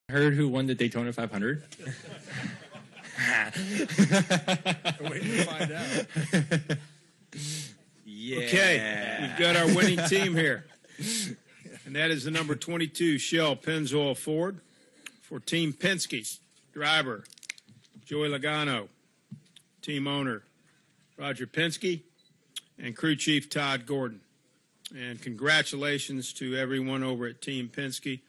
Heard who won the Daytona 500? Waiting to find out. Yeah. Okay, we've got our winning team here. And that is the number 22 Shell Pennzoil Ford for Team Penske. Driver, Joey Logano. Team owner, Roger Penske. And crew chief, Todd Gordon. And congratulations to everyone over at Team Penske.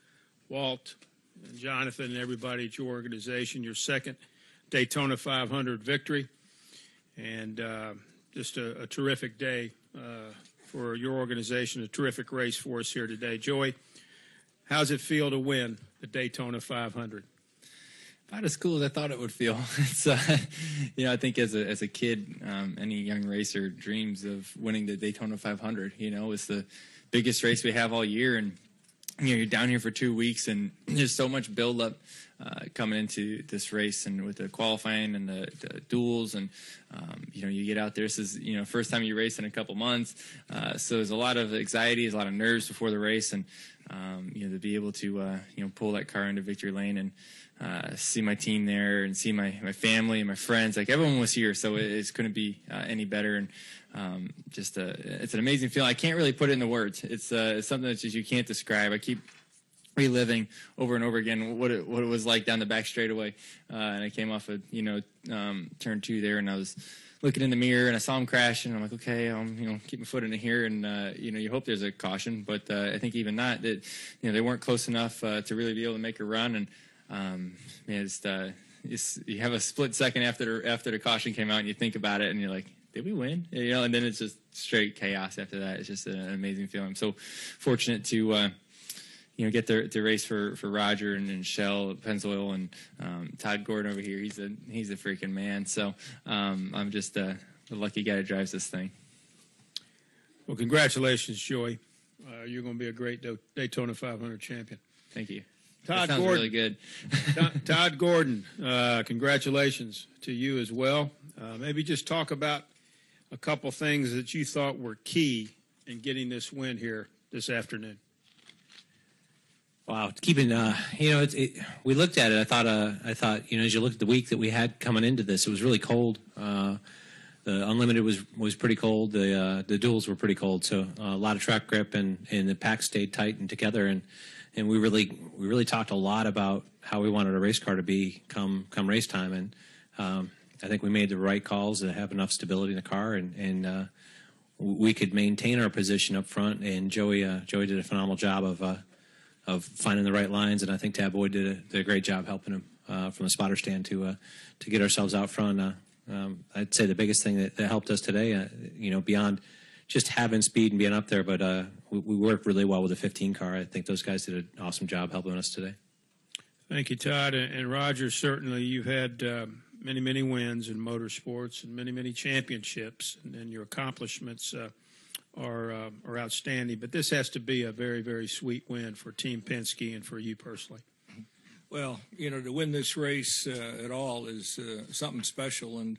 Walt and Jonathan and everybody at your organization, your second Daytona 500 victory. And just a terrific day for your organization, a terrific race for us here today. Joey, how's it feel to win the Daytona 500? About as cool as I thought it would feel. It's, I think as a kid, any young racer dreams of winning the Daytona 500. It's the biggest race we have all year, and you're down here for 2 weeks, and there's so much buildup coming into this race, and with the qualifying and the duels, and you get out there. This is first time you race in a couple months, so there's a lot of anxiety, there's a lot of nerves before the race, and to be able to pull that car into victory lane and see my team there and see my family and my friends, like everyone was here, so it couldn't be any better. And it's an amazing feeling. I can't really put it into words. It's something that just you can't describe. I keep reliving over and over again what it was like down the back straightaway, and I came off of turn 2 there, and I was looking in the mirror and I saw him crash, and I'm like, okay, keep my foot in here, and you hope there's a caution, but I think even that they weren't close enough to really be able to make a run. And you have a split second after the caution came out, and you think about it, and you're like, did we win? And then it's just straight chaos after that. It's just an amazing feeling. I'm so fortunate to get the race for Roger and Shell Pennzoil, and Todd Gordon over here. He's a freaking man. So I'm just the lucky guy that drives this thing. Well, congratulations, Joey. You're going to be a great Daytona 500 champion. Thank you. Todd That sounds Gordon. really good. Todd Gordon, congratulations to you as well. Maybe just talk about a couple things that you thought were key in getting this win here this afternoon. Wow, keeping we looked at it. I thought as you look at the week that we had coming into this, it was really cold. The Unlimited was pretty cold. The duels were pretty cold. So a lot of track grip, and the pack stayed tight and together. And we really talked a lot about how we wanted a race car to be come race time. And I think we made the right calls to have enough stability in the car, and we could maintain our position up front. And Joey did a phenomenal job of finding the right lines, and I think Tab Boyd did a great job helping him from the spotter stand to get ourselves out front. I'd say the biggest thing that helped us today, beyond just having speed and being up there, but we worked really well with the 15 car. I think those guys did an awesome job helping us today. Thank you, Todd. And Roger, certainly you've had many, many wins in motorsports and many, many championships, and your accomplishments are outstanding. But this has to be a very, very sweet win for Team Penske and for you personally. Well, to win this race at all is something special. And,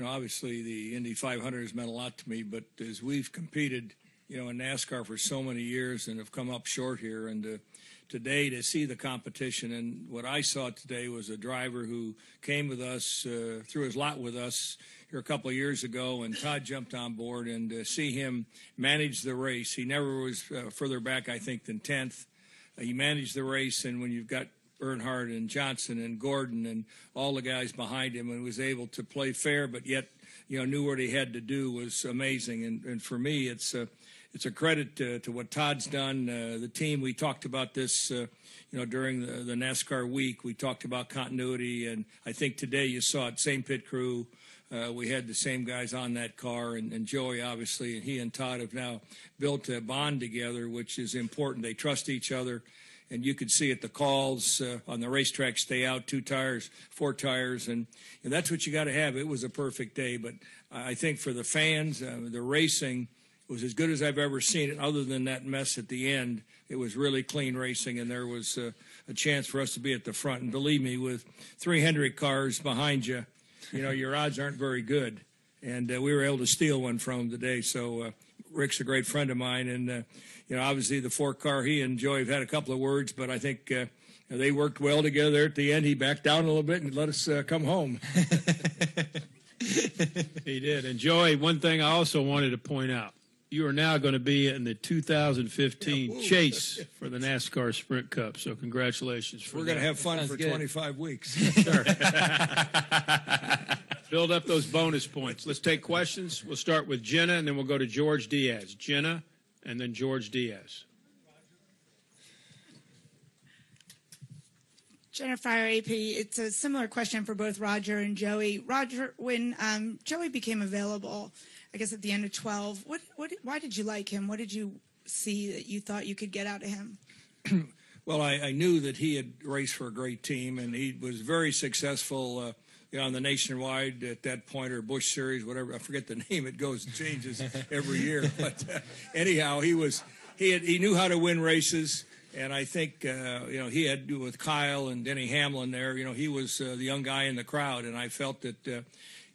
obviously the Indy 500 has meant a lot to me. But as we've competed, in NASCAR for so many years and have come up short here, and today to see the competition, and what I saw today was a driver who came with us, threw his lot with us here a couple of years ago, and Todd jumped on board, and to see him manage the race. He never was further back, I think, than 10th. He managed the race, and when you've got Earnhardt and Johnson and Gordon and all the guys behind him, and was able to play fair, but yet, knew what he had to do, was amazing. And for me, it's a credit to what Todd's done. The team, we talked about this, during the NASCAR week. We talked about continuity, and I think today you saw it, same pit crew. We had the same guys on that car, and Joey, obviously, and he and Todd have now built a bond together, which is important. They trust each other, and you could see at the calls on the racetrack, stay out, 2 tires, 4 tires, and that's what you got to have. It was a perfect day, but I think for the fans, the racing was as good as I've ever seen it. Other than that mess at the end, it was really clean racing, and there was a chance for us to be at the front. And believe me, with 300 cars behind you, your odds aren't very good. And we were able to steal one from him today. So Rick's a great friend of mine, and obviously the 4 car, he and Joey have had a couple of words, but I think they worked well together there at the end. He backed down a little bit and let us come home. He did. And Joey, one thing I also wanted to point out, you are now going to be in the 2015 chase for the NASCAR Sprint Cup. So congratulations. We're going to have fun for good. 25 weeks. Sure. Build up those bonus points. Let's take questions. We'll start with Jenna, and then we'll go to George Diaz. Jenna, and then George Diaz. Jennifer AP, it's a similar question for both Roger and Joey. Roger, when Joey became available, I guess at the end of 12, why did you like him? What did you see that you thought you could get out of him? Well, I knew that he had raced for a great team, and he was very successful on the Nationwide at that point, or Busch Series, whatever. I forget the name. It changes every year. But anyhow, he knew how to win races. And I think, he had with Kyle and Denny Hamlin there, he was the young guy in the crowd. And I felt that,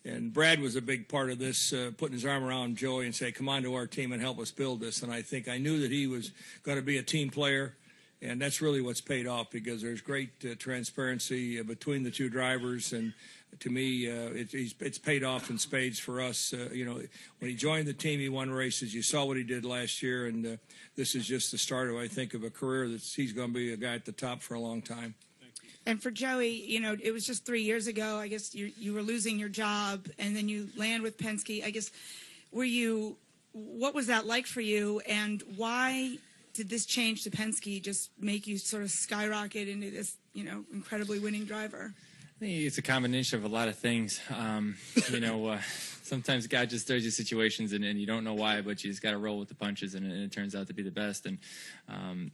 and Brad was a big part of this, putting his arm around Joey and say, come on to our team and help us build this. And I think I knew that he was going to be a team player. And that's really what's paid off, because there's great transparency between the two drivers. And to me, it's paid off in spades for us. When he joined the team, he won races. You saw what he did last year, and this is just the start of, I think, of a career that he's going to be a guy at the top for a long time. And for Joey, it was just 3 years ago. I guess you were losing your job, and then you land with Penske. I guess, what was that like for you, and why did this change to Penske just make you sort of skyrocket into this, incredibly winning driver? I think it's a combination of a lot of things. Sometimes God just throws you situations and you don't know why, but you just got to roll with the punches, and it turns out to be the best. And, I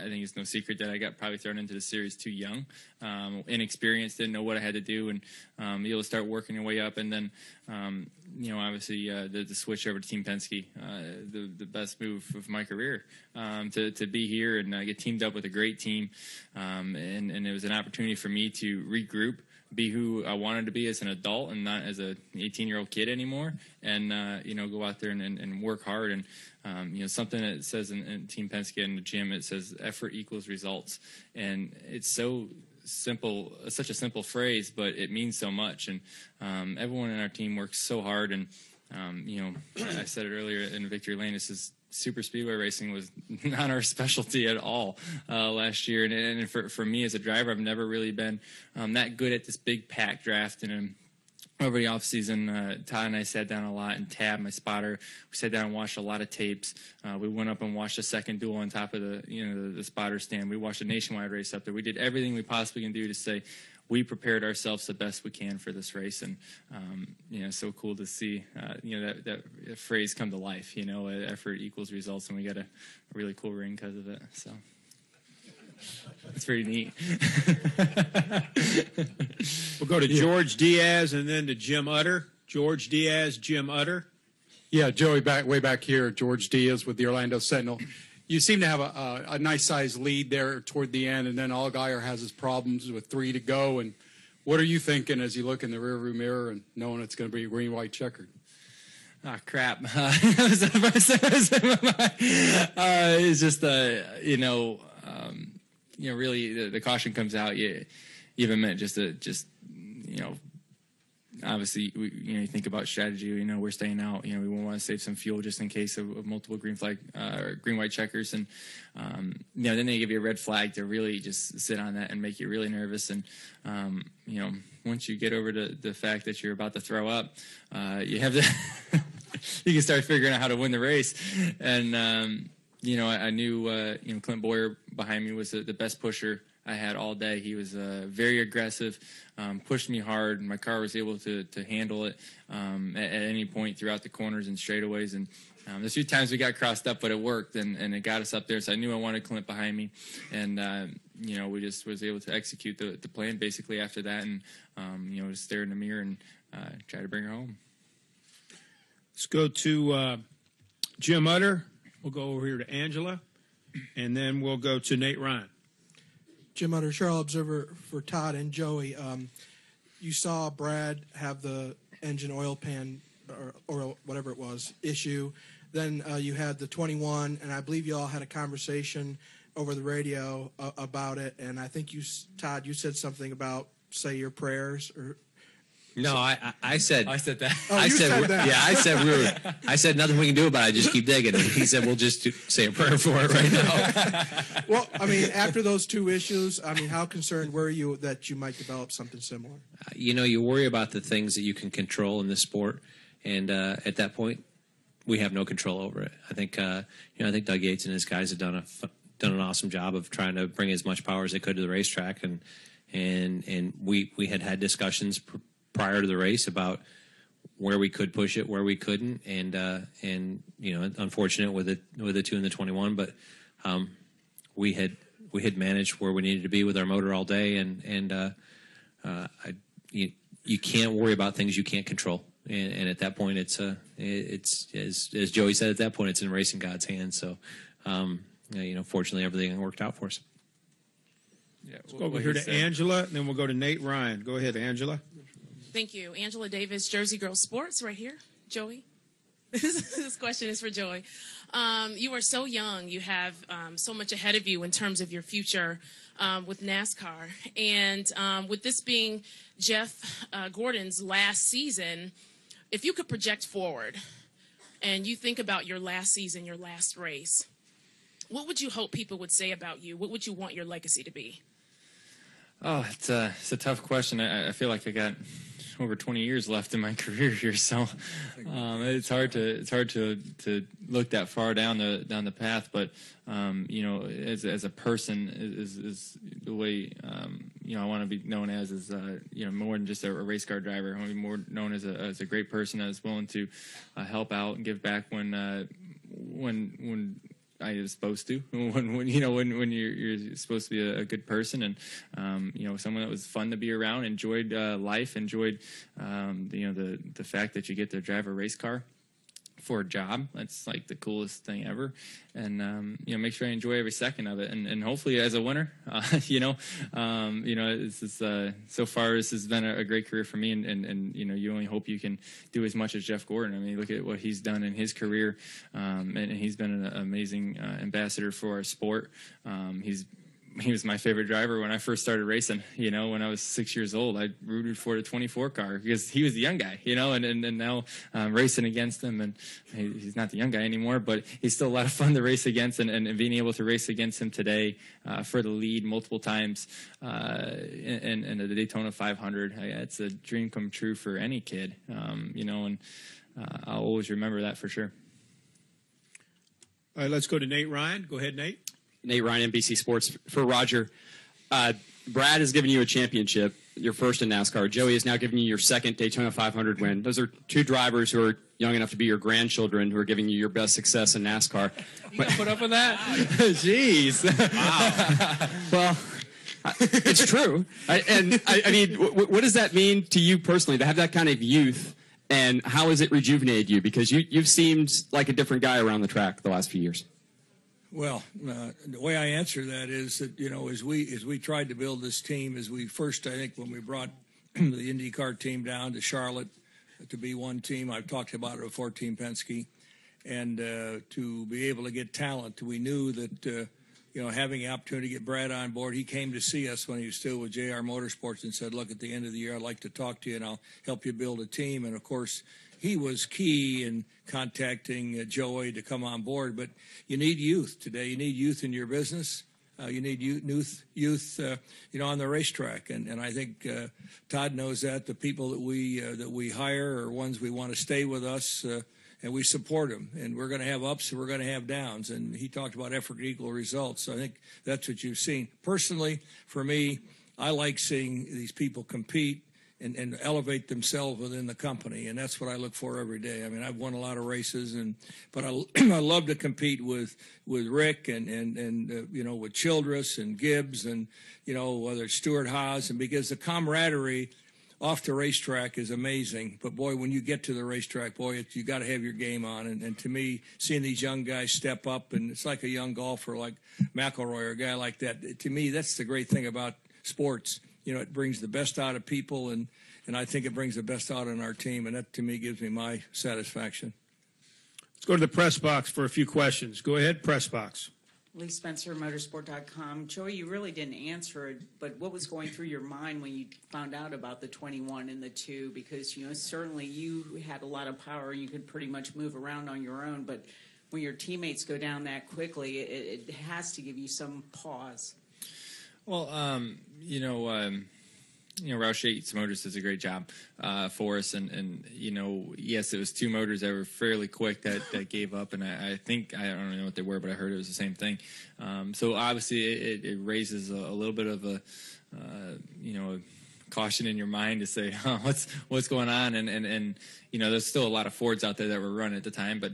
think it's no secret that I got probably thrown into the series too young, inexperienced, didn't know what I had to do, and be able to start working your way up. And then, obviously the switch over to Team Penske, the best move of my career, to be here and get teamed up with a great team. And it was an opportunity for me to regroup, be who I wanted to be as an adult and not as a 18-year-old kid anymore, and go out there and work hard. And something that says in Team Penske in the gym, it says effort equals results, and it's so simple, such a simple phrase, but it means so much. And everyone in our team works so hard. And I said it earlier in Victory Lane, this is super speedway racing was not our specialty at all last year. And for me as a driver, I've never really been that good at this big pack draft. And over the off season, Todd and I sat down a lot, and Tab, my spotter, we sat down and watched a lot of tapes. We went up and watched a second duel on top of the spotter stand. We watched a nationwide race up there. We did everything we possibly can do to say we prepared ourselves the best we can for this race. And so cool to see that phrase come to life. Effort equals results, and we got a really cool ring because of it. So it's pretty neat. We'll go to George Diaz and then to Jim Utter. George Diaz, Jim Utter. Yeah, Joey, way back here, George Diaz with the Orlando Sentinel. You seem to have a nice-sized lead there toward the end, and then Allgaier has his problems with 3 to go. And what are you thinking as you look in the rearview mirror and knowing it's going to be green-white checkered? Oh, crap. It's just, really the caution comes out. You have a minute obviously, you think about strategy. We're staying out. We want to save some fuel just in case of multiple green white checkers, and then they give you a red flag to really just sit on that and make you really nervous. And once you get over the fact that you're about to throw up, you have to you can start figuring out how to win the race. And I knew Clint Boyer behind me was the best pusher I had all day. He was very aggressive, pushed me hard, and my car was able to handle it at any point throughout the corners and straightaways. And there's a few times we got crossed up, but it worked, and it got us up there. So I knew I wanted Clint behind me, and we just was able to execute the plan basically after that, and just stare in the mirror and try to bring her home. Let's go to Jim Utter. We'll go over here to Angela, and then we'll go to Nate Ryan. Jim Utter, Charlotte Observer for Todd and Joey. You saw Brad have the engine oil pan or whatever it was issue. Then you had the 21, and I believe you all had a conversation over the radio about it, and I think Todd, you said something about say your prayers or. No, I said that. Oh, you said that. Yeah, I said nothing we can do about it. Just keep digging. And he said we'll just say a prayer for it right now. Well, I mean, after those two issues, I mean, how concerned were you that you might develop something similar? You worry about the things that you can control in this sport, and at that point, we have no control over it. I think I think Doug Yates and his guys have done an awesome job of trying to bring as much power as they could to the racetrack, and we had discussions prior to the race about where we could push it, where we couldn't, and unfortunate with the 2 and the 21, but we had managed where we needed to be with our motor all day, and you can't worry about things you can't control, and at that point it's as Joey said, at that point it's in racing God's hands. So fortunately everything worked out for us. Yeah, let's go over here to Angela, and then we'll go to Nate Ryan. Go ahead, Angela. Thank you. Angela Davis, Jersey Girl Sports, right here. Joey. This question is for Joey. You are so young. You have so much ahead of you in terms of your future with NASCAR. And with this being Jeff Gordon's last season, if you could project forward and you think about your last season, your last race, what would you hope people would say about you? What would you want your legacy to be? Oh, it's a tough question. I feel like I got over 20 years left in my career here, so it's hard to look that far down the path. But as a person, is the way I want to be known as is more than just a race car driver. I want to be more known as a great person that is willing to help out and give back when I was supposed to, when you're supposed to be a good person, and someone that was fun to be around, enjoyed life, enjoyed the fact that you get to drive a race car for a job. That's like the coolest thing ever, and make sure I enjoy every second of it, and hopefully as a winner, so far this has been a great career for me, and you only hope you can do as much as Jeff Gordon. I mean, look at what he's done in his career, and he's been an amazing ambassador for our sport. He was my favorite driver when I first started racing. When I was 6 years old, I rooted for the 24 car because he was the young guy. And now racing against him, and he's not the young guy anymore, but he's still a lot of fun to race against. And being able to race against him today for the lead multiple times in the Daytona 500, it's a dream come true for any kid. And I'll always remember that for sure. All right, let's go to Nate Ryan. Go ahead, Nate. Nate Ryan, NBC Sports. For Roger, Brad has given you a championship, your first in NASCAR. Joey has now given you your second Daytona 500 win. Those are two drivers who are young enough to be your grandchildren who are giving you your best success in NASCAR. You put up with that? Jeez. Wow. Well, it's true. I mean, what does that mean to you personally to have that kind of youth, and how has it rejuvenated you? Because you've seemed like a different guy around the track the last few years. Well, the way I answer that is that, as we tried to build this team, as we first, I think when we brought the IndyCar team down to Charlotte to be one team, I've talked about it before, Team Penske, and to be able to get talent, we knew that, having the opportunity to get Brad on board, he came to see us when he was still with JR Motorsports and said, look, at the end of the year, I'd like to talk to you and I'll help you build a team. And, of course, he was key in contacting Joey to come on board. But you need youth today. You need youth in your business. You need youth, on the racetrack. And I think Todd knows that. The people that we hire are ones we want to stay with us, and we support them. And we're going to have ups and we're going to have downs. And he talked about effort equal results. So I think that's what you've seen. Personally, for me, I like seeing these people compete and elevate themselves within the company, and that's what I look for every day. I mean, I've won a lot of races, but I love to compete with Rick and with Childress and Gibbs and whether it's Stuart Haas, and because the camaraderie off the racetrack is amazing. But boy, when you get to the racetrack, you got to have your game on. And to me, seeing these young guys step up, and it's like a young golfer like McIlroy or a guy like that. To me, that's the great thing about sports. It brings the best out of people, and I think it brings the best out in our team, and that, to me, gives me my satisfaction. Let's go to the press box for a few questions. Go ahead, press box. Lee Spencer, motorsport.com. Joey, you really didn't answer it, but what was going through your mind when you found out about the 21 and the 2? Because, certainly you had a lot of power. You could pretty much move around on your own, but when your teammates go down that quickly, it has to give you some pause. Well, Roush Yates Motors does a great job for us, and yes, it was 2 motors that were fairly quick that gave up, and I think I don't know what they were, but I heard it was the same thing. So obviously, it raises a little bit of a caution in your mind to say, what's going on, and there's still a lot of Fords out there that were running at the time, but.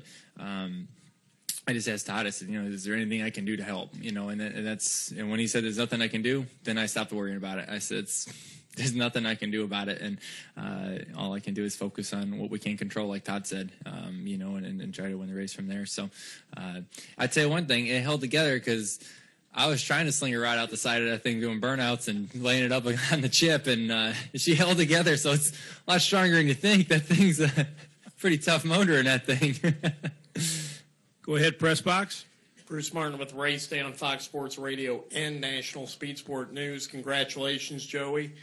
I just asked Todd, I said, is there anything I can do to help? And when he said there's nothing I can do, then I stopped worrying about it. I said, there's nothing I can do about it, and all I can do is focus on what we can control, like Todd said, and try to win the race from there. So I'd say one thing, it held together because I was trying to sling a rod out the side of that thing doing burnouts and laying it up on the chip, and she held together, so it's a lot stronger than you think. That thing's a pretty tough motor in that thing. Go ahead, press box. Bruce Martin with Race Day on Fox Sports Radio and National Speed Sport News. Congratulations, Joey.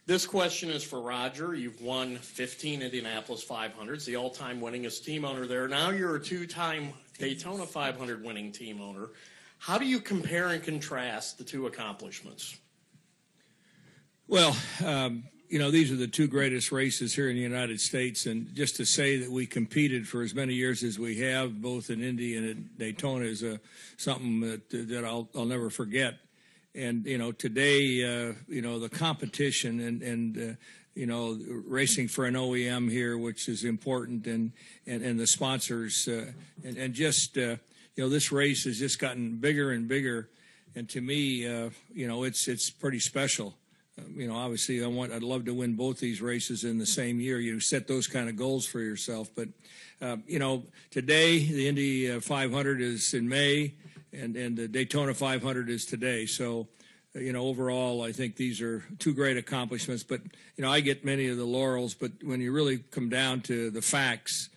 This question is for Roger. You've won 15 Indianapolis 500s, the all-time winningest team owner there. Now you're a 2-time Daytona 500 winning team owner. How do you compare and contrast the 2 accomplishments? Well, these are the 2 greatest races here in the United States, and just to say that we competed for as many years as we have, both in Indy and at Daytona, is something that I'll never forget. And today, the competition and racing for an OEM here, which is important, and the sponsors, and just this race has just gotten bigger and bigger, and to me, it's pretty special. Obviously, I'd love to win both these races in the same year. You set those kind of goals for yourself. But, today the Indy 500 is in May, and the Daytona 500 is today. So, overall, I think these are 2 great accomplishments. But, I get many of the laurels. But when you really come down to the facts,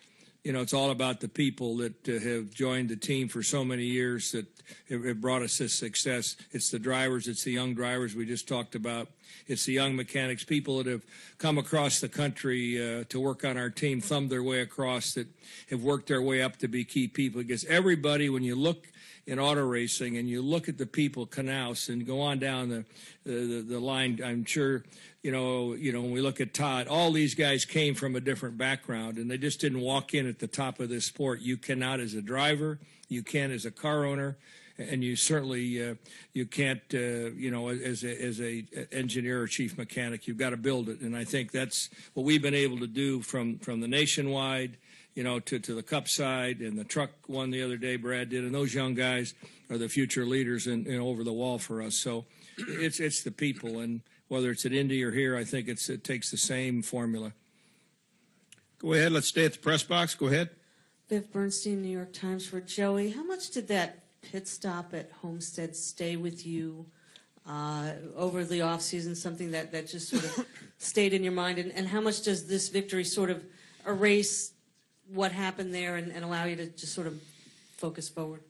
it's all about the people that have joined the team for so many years that have brought us this success. It's the drivers. It's the young drivers we just talked about. It's the young mechanics, people that have come across the country to work on our team, thumbed their way across, that have worked their way up to be key people. Because everybody, when you look in auto racing and you look at the people, Knaus, and go on down the line, I'm sure, when we look at Todd, all these guys came from a different background, and they just didn't walk in at the top of this sport. You cannot as a driver, you can as a car owner, and you certainly you can't, as a engineer or chief mechanic. You've got to build it, and I think that's what we've been able to do from the nationwide, to the Cup side, and the truck one the other day Brad did, and those young guys are the future leaders and over the wall for us. So it's the people, and whether it's at Indy or here, I think it takes the same formula. Go ahead. Let's stay at the press box. Go ahead. Viv Bernstein, New York Times, for Joey. How much did that pit stop at Homestead stay with you over the off season? Something that just sort of stayed in your mind, and how much does this victory sort of erase what happened there and allow you to just sort of focus forward?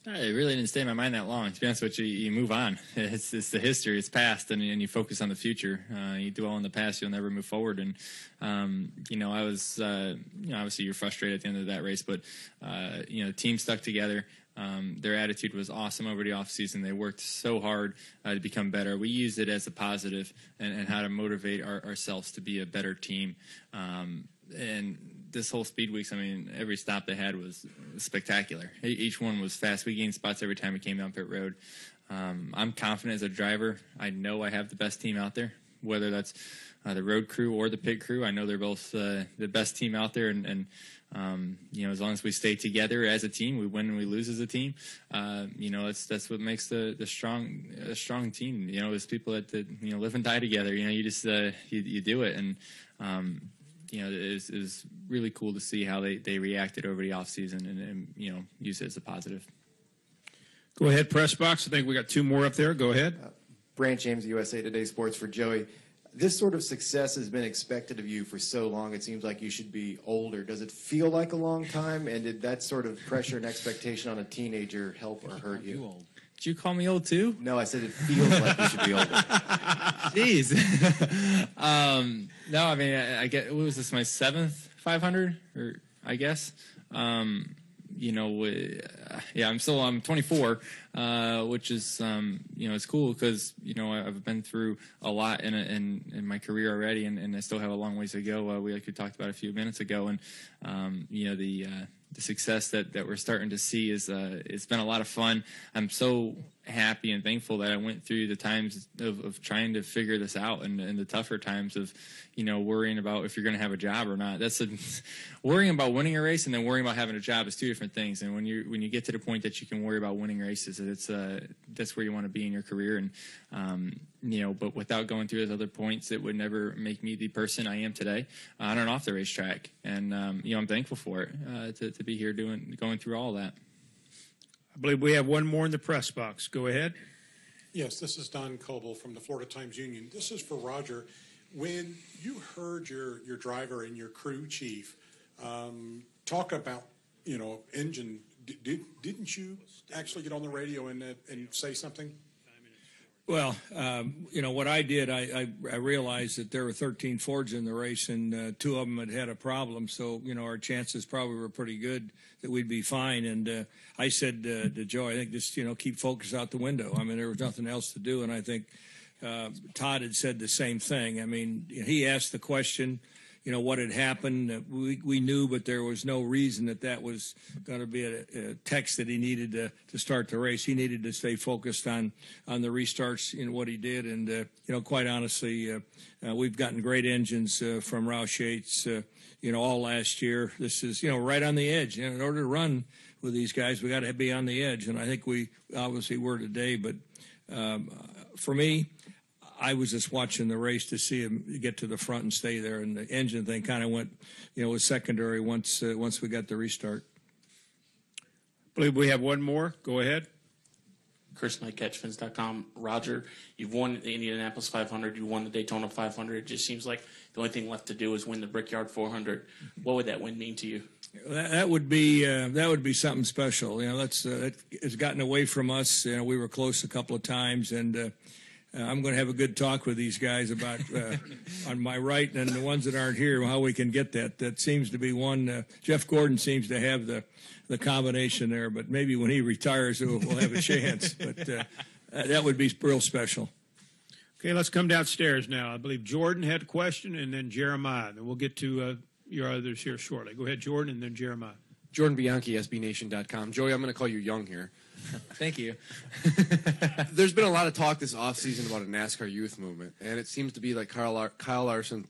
It really didn't stay in my mind that long. To be honest with you, you move on. It's the history. It's past, and you focus on the future. You dwell on the past, you'll never move forward. And I was, obviously you're frustrated at the end of that race, but the team stuck together. Their attitude was awesome over the offseason. They worked so hard to become better. We used it as a positive and how to motivate ourselves to be a better team. And this whole Speed Weeks, every stop they had was spectacular. Each one was fast. We gained spots every time we came down pit road. I'm confident as a driver. I know I have the best team out there, whether that's the road crew or the pit crew. I know they're both the best team out there, and as long as we stay together as a team, we win and we lose as a team. That's what makes a strong team. There's people that live and die together. You just you do it, and it was really cool to see how they reacted over the offseason and use it as a positive. Go ahead, press box. I think we got 2 more up there. Go ahead. Brant James, USA Today Sports, for Joey. This sort of success has been expected of you for so long, it seems like you should be older. Does it feel like a long time? And did that sort of pressure and expectation on a teenager help or hurt you? Did you call me old too? No, I said it feels like you should be older. Jeez. No, I mean, I get, what was this, my 7th 500? Or I guess. You know, yeah, I'm 24, which is, you know, it's cool because, you know, I've been through a lot in my career already, and I still have a long ways to go. Like we talked about a few minutes ago, and, you know, the success that we're starting to see is, it's been a lot of fun. I'm so happy and thankful that I went through the times of trying to figure this out, and the tougher times of, you know, worrying about if you're going to have a job or not. Worrying about winning a race and then worrying about having a job is two different things. And when you get to the point that you can worry about winning races, that's where you want to be in your career. And you know, but without going through those other points, it would never make me the person I am today on and off the racetrack. And you know, I'm thankful for it to be here going through all that. I believe we have one more in the press box. Go ahead. Yes, this is Don Coble from the Florida Times-Union. This is for Roger. When you heard your driver and your crew chief talk about, you know, engine, didn't you actually get on the radio and say something? Well, you know, what I did, I realized that there were 13 Fords in the race, and 2 of them had a problem. So, you know, our chances probably were pretty good that we'd be fine. And I said to Joe, I think just, you know, keep focus out the window. I mean, there was nothing else to do. And I think Todd had said the same thing. I mean, he asked the question, you know, what had happened. We knew, but there was no reason that was going to be a text that he needed to start the race. He needed to stay focused on the restarts in what he did. And, you know, quite honestly, we've gotten great engines from Roush Yates, you know, all last year. This is, you know, right on the edge. You know, in order to run with these guys, we got to be on the edge. And I think we obviously were today. But for me, I was just watching the race to see him get to the front and stay there, and the engine thing kind of went, you know, was secondary once we got the restart. I believe we have one more. Go ahead. Chris Knight, CatchFins.com. Roger, you've won the Indianapolis 500. You won the Daytona 500. It just seems like the only thing left to do is win the Brickyard 400. What would that win mean to you? That would be something special. You know, that has gotten away from us. You know, we were close a couple of times, and I'm going to have a good talk with these guys about on my right and the ones that aren't here, how we can get that. That seems to be one. Jeff Gordon seems to have the combination there, but maybe when he retires, we'll have a chance. But that would be real special. Okay, let's come downstairs now. I believe Jordan had a question, and then Jeremiah. Then we'll get to your others here shortly. Go ahead, Jordan, and then Jeremiah. Jordan Bianchi, SBNation.com. Joey, I'm going to call you young here. Thank you. There's been a lot of talk this offseason about a NASCAR youth movement, and it seems to be like Kyle Larson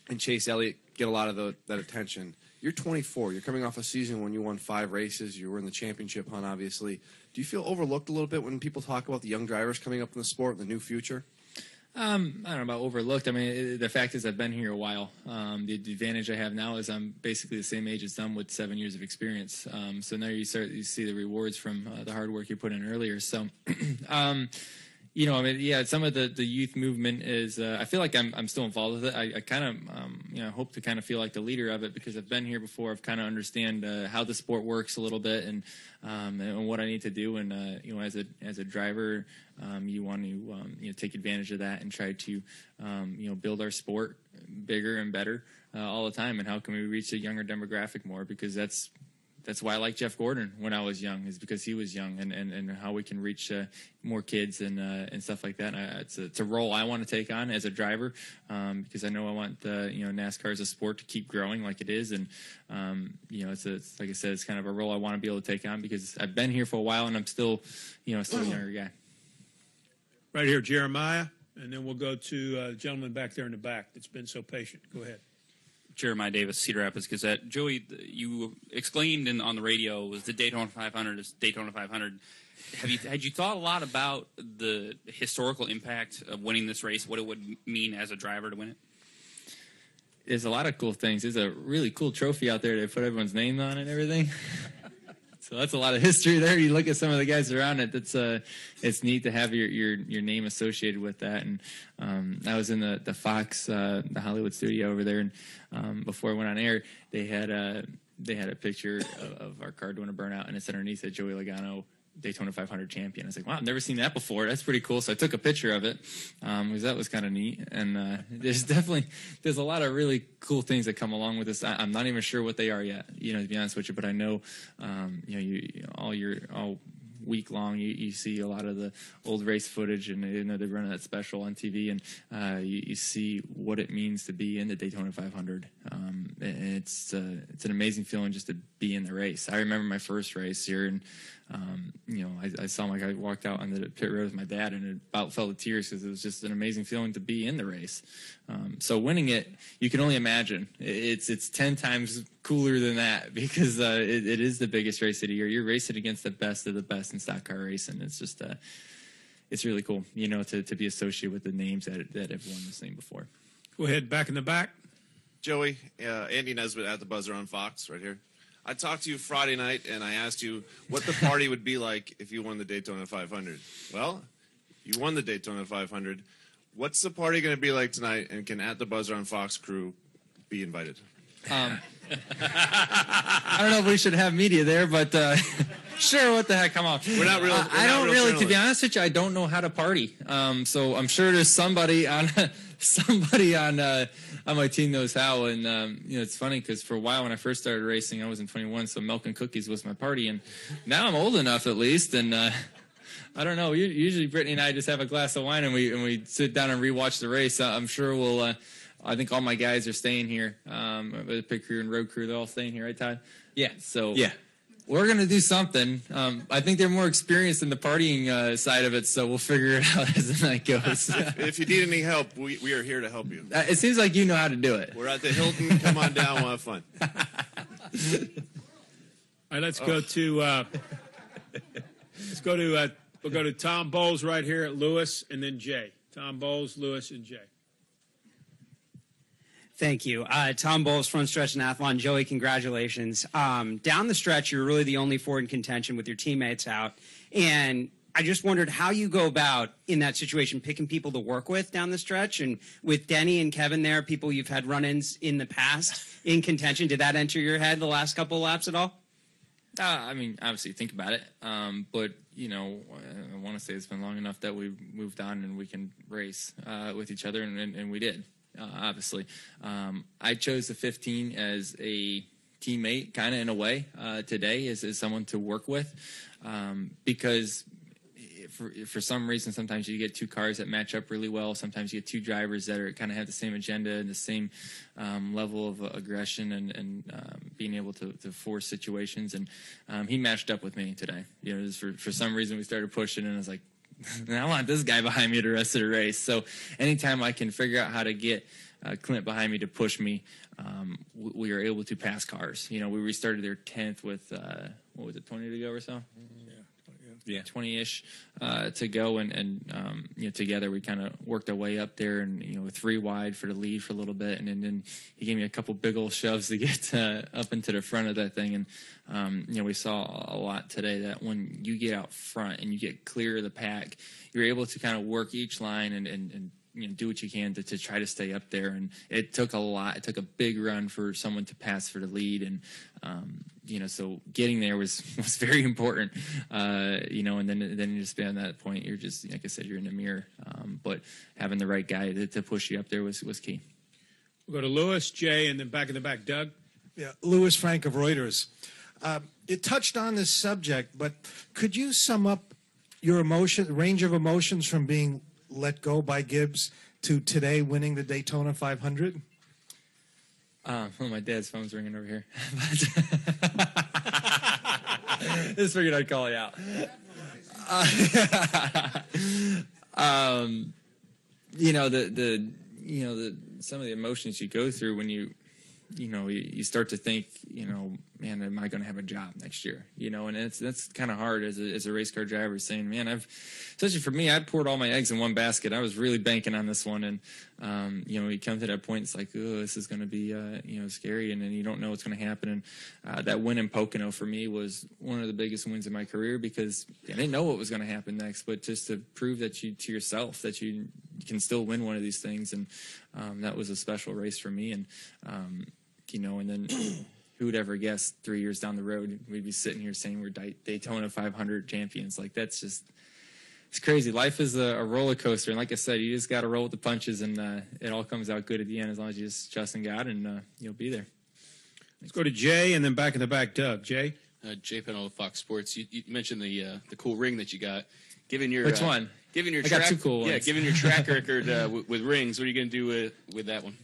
and Chase Elliott get a lot of that attention. You're 24. You're coming off a season when you won 5 races. You were in the championship hunt, obviously. Do you feel overlooked a little bit when people talk about the young drivers coming up in the sport and the new future? I don't know about overlooked. I mean, the fact is I've been here a while. The advantage I have now is I'm basically the same age as them with 7 years of experience. So now you see the rewards from the hard work you put in earlier. So, you know, I mean, yeah, some of the youth movement is, I feel like I'm still involved with it. I kind of, you know, hope to kind of feel like the leader of it because I've been here before. I've kind of understand how the sport works a little bit and what I need to do. And, you know, as a driver, you want to, you know, take advantage of that and try to, you know, build our sport bigger and better all the time. And how can we reach a younger demographic more? Because that's why I like Jeff Gordon when I was young, is because he was young, and how we can reach more kids and stuff like that. It's a role I want to take on as a driver because I know I want you know, NASCAR as a sport to keep growing like it is, and you know, it's like I said, it's kind of a role I want to be able to take on because I've been here for a while and I'm still, you know, a younger guy. Right here, Jeremiah, and then we'll go to the gentleman back there in the back that's been so patient. Go ahead. Jeremiah Davis, Cedar Rapids Gazette. Joey, you exclaimed on the radio was the Daytona 500 is Daytona 500. Had you thought a lot about the historical impact of winning this race, what it would mean as a driver to win it? There's a lot of cool things. There's a really cool trophy out there to put everyone's name on and everything. So that's a lot of history there. You look at some of the guys around it. It's neat to have your name associated with that. And I was in the Fox, the Hollywood studio over there, and before I went on air, they had a picture of our car doing a burnout, and it's underneath it, Joey Logano, Daytona 500 champion. I was like, wow, I've never seen that before. That's pretty cool. So I took a picture of it because that was kind of neat. And there's a lot of really cool things that come along with this. I'm not even sure what they are yet, to be honest with you. But I know, all week long, you see a lot of the old race footage, and they run that special on TV, and you see what it means to be in the Daytona 500. And it's an amazing feeling just to be in the race. I remember my first race here, and I saw my guy walked out on the pit road with my dad, and it about fell to tears because it was just an amazing feeling to be in the race. So winning it, you can only imagine. It's 10 times cooler than that because it is the biggest race of the year. You're racing against the best of the best in stock car racing. It's just it's really cool, to be associated with the names that have won this thing before. Go ahead, back in the back. Joey, Andy Nesbitt at the Buzzer on Fox right here. I talked to you Friday night, and I asked you what the party would be like if you won the Daytona 500. Well, you won the Daytona 500. What's the party going to be like tonight, and can At the Buzzer on Fox crew be invited? I don't know if we should have media there, but sure, what the heck, come on. We're not real. I don't really, to be honest with you, I don't know how to party. So I'm sure there's somebody on my team knows how. And it's funny because for a while when I first started racing, I wasn't 21, so milk and cookies was my party. And now I'm old enough at least, and I don't know. Usually Brittany and I just have a glass of wine and we sit down and rewatch the race. I'm sure we'll. I think all my guys are staying here. The pit crew and road crew, they're all staying here, right, Todd? Yeah. So yeah. We're going to do something. I think they're more experienced in the partying side of it, so we'll figure it out as the night goes. If you need any help, we are here to help you. It seems like you know how to do it. We're at the Hilton. Come on down. We'll have fun. All right, let's go to we'll go to Tom Bowles right here at Lewis, and then Jay. Tom Bowles, Lewis, and Jay. Thank you. Tom Bowles, front stretch Nathlon. Joey, congratulations. Down the stretch, you're really the only Ford in contention with your teammates out. And I just wondered how you go about, in that situation, picking people to work with down the stretch. And with Denny and Kevin there, people you've had run-ins in the past in contention, did that enter your head the last couple of laps at all? I mean, obviously, think about it. But, I want to say it's been long enough that we've moved on and we can race with each other, and we did. Obviously, I chose the 15 as a teammate, kind of in a way, today as someone to work with, because for some reason sometimes you get two cars that match up really well. Sometimes you get two drivers that are kind of have the same agenda and the same level of aggression and being able to force situations. And he matched up with me today. For some reason we started pushing, and I was like, I want this guy behind me the rest of the race. So anytime I can figure out how to get Clint behind me to push me, we are able to pass cars. We restarted their 10th with, 20 to go or so? Yeah, 20-ish to go, and together we kind of worked our way up there, and 3 wide for the lead for a little bit, and then he gave me a couple big old shoves to get up into the front of that thing, and we saw a lot today that when you get out front and you get clear of the pack, you're able to kind of work each line and do what you can to try to stay up there. And it took a lot. It took a big run for someone to pass for the lead, and so getting there was very important. And then you just beyond that point, you're just, like I said, you're in the mirror. But having the right guy to push you up there was key. We'll go to Lewis, Jay, and then back in the back, Doug. Yeah, Louis Frank of Reuters. It touched on this subject, but could you sum up your range of emotions from being let go by Gibbs to today winning the Daytona 500? My dad's phone's ringing over here. Just figured I'd call you out. Some of the emotions you go through when you you start to think, man, am I going to have a job next year? And that's kind of hard as a race car driver, saying, man, especially for me, I'd poured all my eggs in one basket. I was really banking on this one. And, you come to that point, it's like, oh, this is going to be, scary. And then you don't know what's going to happen. And that win in Pocono for me was one of the biggest wins in my career, because I didn't know what was going to happen next, but just to prove that to yourself that you can still win one of these things. And that was a special race for me. And, and then who would ever guess 3 years down the road, we'd be sitting here saying we're Daytona 500 champions. Like, that's just, it's crazy. Life is a roller coaster. And like I said, you just got to roll with the punches, and it all comes out good at the end as long as you just trust in God, and you'll be there. Let's go to Jay, and then back in the back, Doug. Jay? Jay Pennell of Fox Sports. You mentioned the cool ring that you got. Given your Which one? Given your I got two cool ones. Yeah, given your track record with rings, what are you going to do with that one?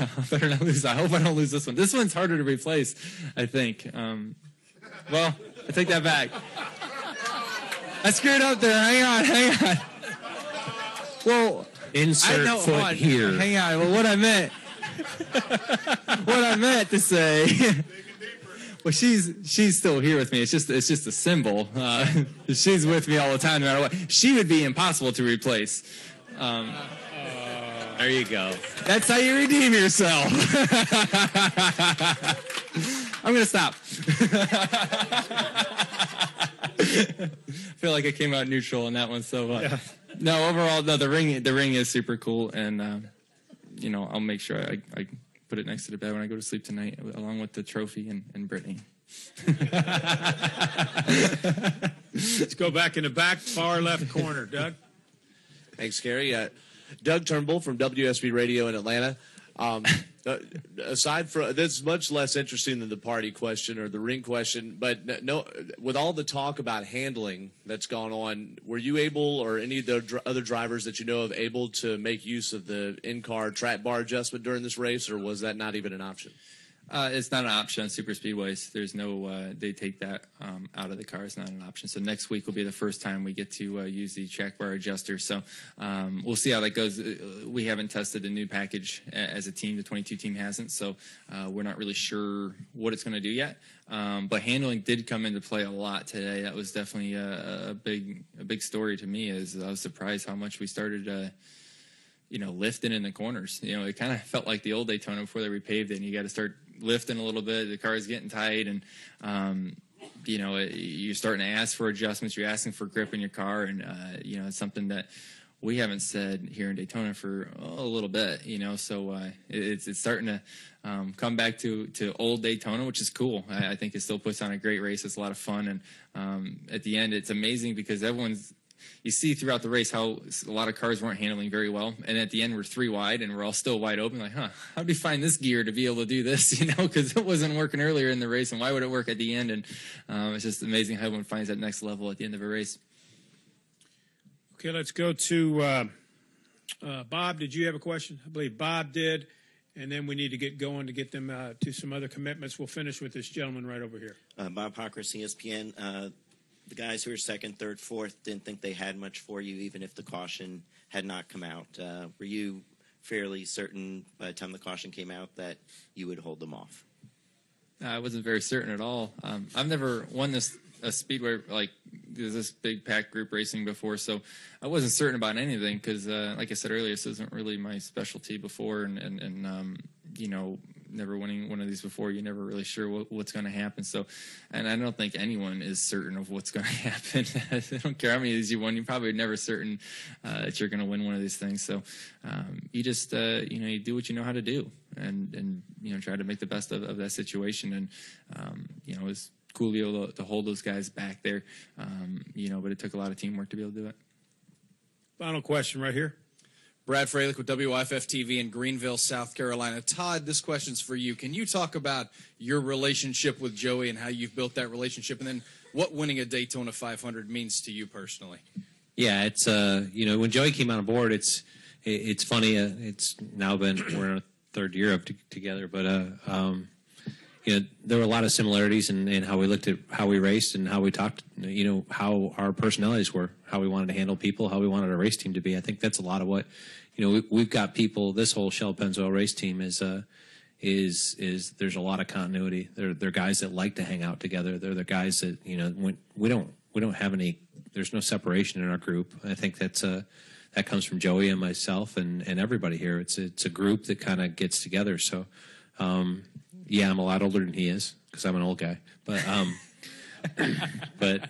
I better not lose. I hope I don't lose this one. This one's harder to replace, I think. Well, I take that back. I screwed up there. Hang on. Well, insert foot here. Hang on. Well, what I meant to say. Well, she's still here with me. It's just a symbol. She's with me all the time, no matter what. She would be impossible to replace. There you go. That's how you redeem yourself. I'm going to stop. I feel like I came out neutral on that one. So, no, overall, no, the ring is super cool. And, I'll make sure I put it next to the bed when I go to sleep tonight, along with the trophy and Brittany. Let's go back in the back, far left corner. Doug? Thanks, Gary. Doug Turnbull from WSB Radio in Atlanta. Aside from that's much less interesting than the party question or the ring question, but no, with all the talk about handling that's gone on, were you able, or any of the other drivers that you know of, able to make use of the in-car track bar adjustment during this race, or was that not even an option? It's not an option on super speedways. There's no, they take that out of the car. It's not an option. So next week will be the first time we get to use the track bar adjuster. So we'll see how that goes. We haven't tested the new package as a team. The 22 team hasn't. So we're not really sure what it's going to do yet. But handling did come into play a lot today. That was definitely a big story to me. As I was surprised how much we started lifting in the corners. It kind of felt like the old Daytona before they repaved it, and you got to start lifting a little bit. The car is getting tight, and you're starting to ask for adjustments. You're asking for grip in your car, and it's something that we haven't said here in Daytona for a little bit. So it's starting to come back to old Daytona, which is cool. I think it still puts on a great race. It's a lot of fun, and at the end, it's amazing because you see throughout the race how a lot of cars weren't handling very well. And at the end, we're 3 wide and we're all still wide open. Like, how do we find this gear to be able to do this? Because it wasn't working earlier in the race. And why would it work at the end? And it's just amazing how everyone finds that next level at the end of a race. Okay, let's go to Bob. Did you have a question? I believe Bob did. And then we need to get going to get them to some other commitments. We'll finish with this gentleman right over here. Bob Hawkers, ESPN. The guys who were second, third, fourth didn't think they had much for you, even if the caution had not come out. Were you fairly certain by the time the caution came out that you would hold them off? I wasn't very certain at all. I've never won a speedway like this big pack group racing before, so I wasn't certain about anything because, like I said earlier, this isn't really my specialty before, and never winning one of these before, you're never really sure what's going to happen. So, and I don't think anyone is certain of what's going to happen. I don't care how many of these you won, you're probably never certain that you're going to win one of these things. So, you just you do what you know how to do, and try to make the best of that situation. And it was cool to be able to hold those guys back there. But it took a lot of teamwork to be able to do it. Final question right here. Brad Freilich with WIFF TV in Greenville, South Carolina. Todd, this question's for you. Can you talk about your relationship with Joey and how you've built that relationship, and then what winning a Daytona 500 means to you personally? Yeah, it's when Joey came on board, it's funny. It's now we're in our third year of together, but there were a lot of similarities in how we looked at how we raced and how we talked, how our personalities were, how we wanted to handle people, how we wanted our race team to be. I think that's a lot of what, we've got people, this whole Shell Pennzoil race team is is there's a lot of continuity. They're guys that like to hang out together. They're the guys that, you know, when we don't have any. There's no separation in our group. I think that comes from Joey and myself and everybody here. It's a group that kind of gets together. So, yeah, I'm a lot older than he is because I'm an old guy. But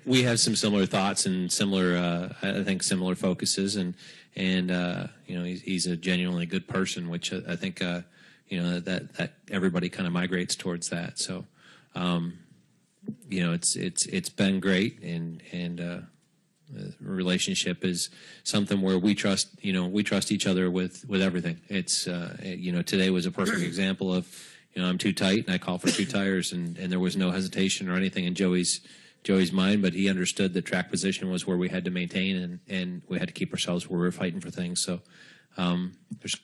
we have some similar thoughts and similar, I think, similar focuses. And you know, he's a genuinely good person, which I think, you know, that everybody kind of migrates towards that. So, you know, it's been great, and the relationship is something where we trust each other with everything. It's you know, today was a perfect example of, you know, I'm too tight and I call for 2 tires, and there was no hesitation or anything in Joey's mind, but he understood that track position was where we had to maintain, and we had to keep ourselves where we were fighting for things. So there's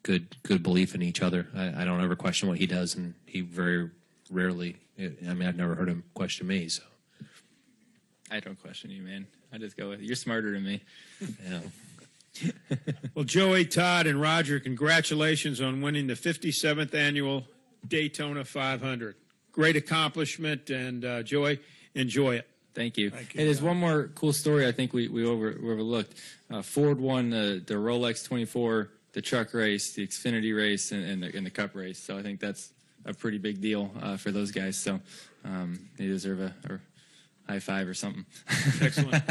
good belief in each other. I don't ever question what he does, and he very rarely, I mean, I've never heard him question me. So I don't question you, man. I just go with it. You're smarter than me. Yeah. Well, Joey, Todd, and Roger, congratulations on winning the 57th annual Daytona 500. Great accomplishment, and Joey, enjoy it. Thank you. Hey, there's one more cool story I think we overlooked. Ford won the Rolex 24, the truck race, the Xfinity race, and the Cup race. So I think that's a pretty big deal for those guys. So they deserve a high five or something. Excellent.